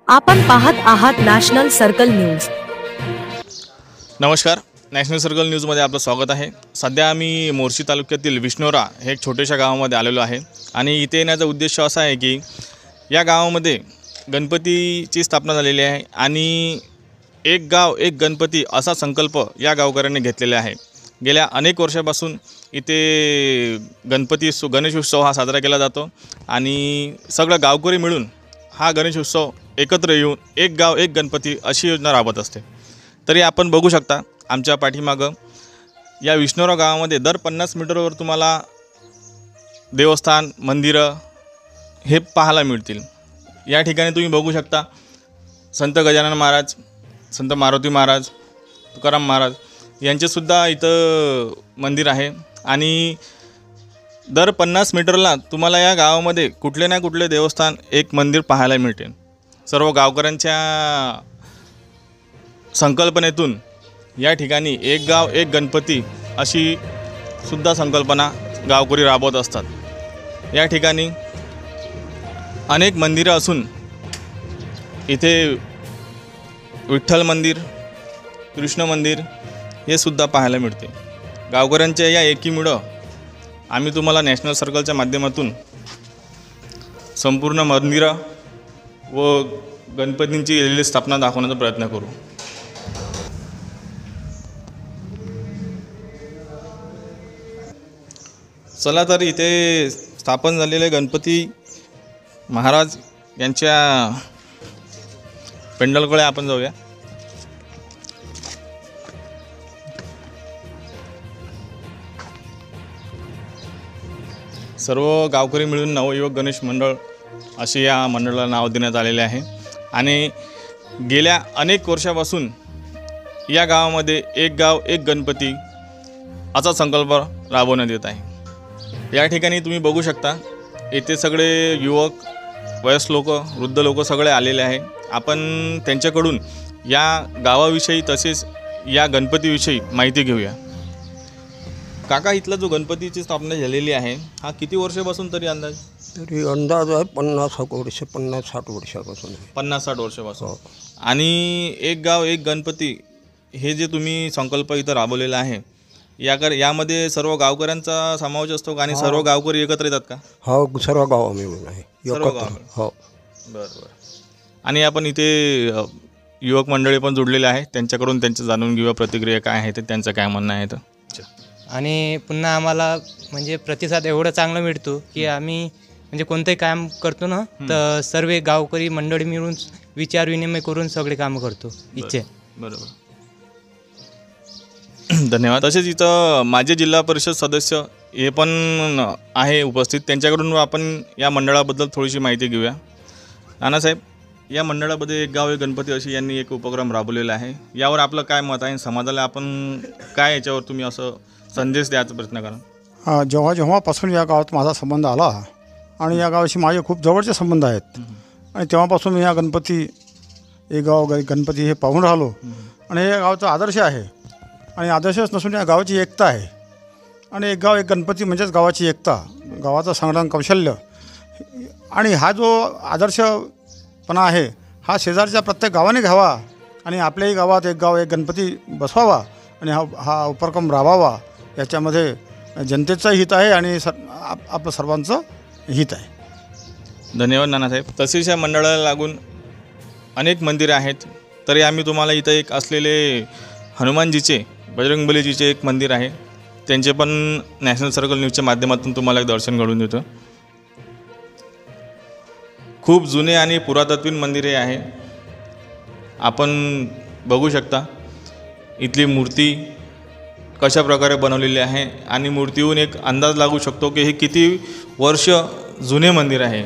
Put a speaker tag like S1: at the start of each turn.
S1: आपण पाहत आहात नॅशनल सर्कल न्यूज।
S2: नमस्कार, नॅशनल सर्कल न्यूजमध्ये आपलं स्वागत आहे। सध्या आम्ही मोर्शी तालुक्यातील विष्णोरा हे एक छोट्याशा गावामध्ये आलेलो आहे आणि इथे येण्याचा उद्देश असा आहे की या गावामध्ये गणपतीची स्थापना झालेली आहे आणि एक गाव एक गणपती असा संकल्प या गावकऱ्यांनी घेतलेला आहे। गेल्या अनेक वर्षापासून इथे गणेश उत्सव हा साजरा केला जातो आणि सगळं गावकरी मिळून हा गणेश उत्सव एकत्र येऊन एक गाव एक गणपती अशी योजना राबवत असते। तरी आपण बघू शकता आमच्या पाठीमागं या विष्णोरा गावामध्ये दर 50 मीटरवर तुम्हाला देवस्थान मंदिरं हे पाहायला मिळतील। या ठिकाणी तुम्ही बघू शकता संत गजानन महाराज, संत मारुती महाराज, तुकाराम महाराज यांचेसुद्धा इथं मंदिर आहे आणि दर 50 मीटरला तुम्हाला या गावामध्ये कुठले ना कुठले देवस्थान एक मंदिर पाहायला मिळते। सर्व गावकऱ्यांच्या संकल्पनेतून या ठिकाणी एक गाव एक गणपती अशी सुद्धा संकल्पना गावकरी राबवत असतात। या ठिकाणी अनेक मंदिरं असून इथे विठ्ठल मंदिर, कृष्ण मंदिर हे सुद्धा पाहायला मिळते। गावकऱ्यांच्या या एकीमुळे आम्ही तुम्हाला नॅशनल सर्कलच्या माध्यमातून संपूर्ण मंदिरं व गणपतींची केलेली स्थापना दाखवण्याचा प्रयत्न करू। चला तर इथे स्थापन झालेले गणपती महाराज यांच्या पेंडलकडे आपण जाऊया। सर्व गावकरी मिळून नवयुवक गणेश मंडळ असे या मंडळाला नाव देण्यात आलेले आहे आणि गेल्या अनेक वर्षापासून या गावामध्ये एक गाव एक गणपती असा संकल्प राबवण्यात येत आहे। या ठिकाणी तुम्ही बघू शकता येथे सगळे युवक, वयस्क लोक, वृद्ध लोक सगळे आलेले आहे। आपण त्यांच्याकडून या गावाविषयी तसेच या गणपतीविषयी माहिती घेऊया। काका, इथला जो गणपतीची स्थापना झालेली आहे हा किती वर्षापासून तरी अंदाज
S3: आहे 50-60 वर्षापासून
S2: 50-60 वर्षापासून। आणि एक गाव एक गणपती हे जे तुम्ही संकल्प इथं राबवलेला आहे यामध्ये सर्व गावकऱ्यांचा समावेश असतो का आणि सर्व गावकरी एकत्र येतात का?
S3: हो, सर्व गाव मिळून आहे एकत्र। हो,
S2: बरं। आणि आपण इथे युवक मंडळी पण जुडलेले आहे, त्यांच्याकडून त्यांचं जाणून घेऊया प्रतिक्रिया काय आहे ते, त्यांचं काय म्हणणं आहे तर।
S4: आणि पुन्हा आम्हाला म्हणजे प्रतिसाद एवढा चांगला मिळतो की आम्ही म्हणजे कोणतंही काम करतो ना तर सर्व गावकरी मंडळी मिळून विचार विनिमय करून सगळे कामं करतो इच्छे।
S2: बरोबर, धन्यवाद। तसेच इथं माझे जिल्हा परिषद सदस्य हे पण आहे उपस्थित, त्यांच्याकडून आपण या मंडळाबद्दल थोडीशी माहिती घेऊया। नानासाहेब, या मंडळामध्ये एक गाव एक गणपती अशी यांनी एक उपक्रम राबवलेला आहे, यावर आपलं काय मत आहे? समाजाला आपण काय याच्यावर तुम्ही असं संदेश द्यायचा प्रयत्न करा?
S5: जेव्हापासून या गावात माझा संबंध आला आणि या गावाशी माझे खूप जवळचे संबंध आहेत आणि तेव्हापासून मी या एक गाव गणपती हे पाहून राहिलो आणि हे गावचा आदर्श आहे आणि आदर्शच नसून या गावाची एकता आहे आणि एक गाव एक गणपती म्हणजेच गावाची एकता, गावाचं संग्राम कौशल्य आणि हा जो आदर्शपणा आहे हा शेजारच्या प्रत्येक गावाने घ्यावा आणि आपल्याही गावात एक गाव एक गणपती बसवावा आणि हा उपक्रम राबवावा। याच्यामध्ये जनतेचं हित आहे आणि आपलं सर्वांचं हित आहे।
S2: धन्यवाद नानासाहेब। तसेच या मंडळाला लागून अनेक मंदिरे आहेत, तरी आम्ही तुम्हाला इथं एक असलेले हनुमानजीचे, बजरंगबलीजीचे एक मंदिर आहे, त्यांचे पण नॅशनल सर्कल न्यूजच्या माध्यमातून तुम्हाला एक दर्शन घडवून देतो। खूप जुने आणि पुरातत्वीन मंदिरे आहे, आपण बघू शकता इथली मूर्ती कशा प्रकारे बनवलेली आहे आणि मूर्तीहून एक अंदाज लागू शकतो की हे किती वर्ष जुने मंदिर आहे।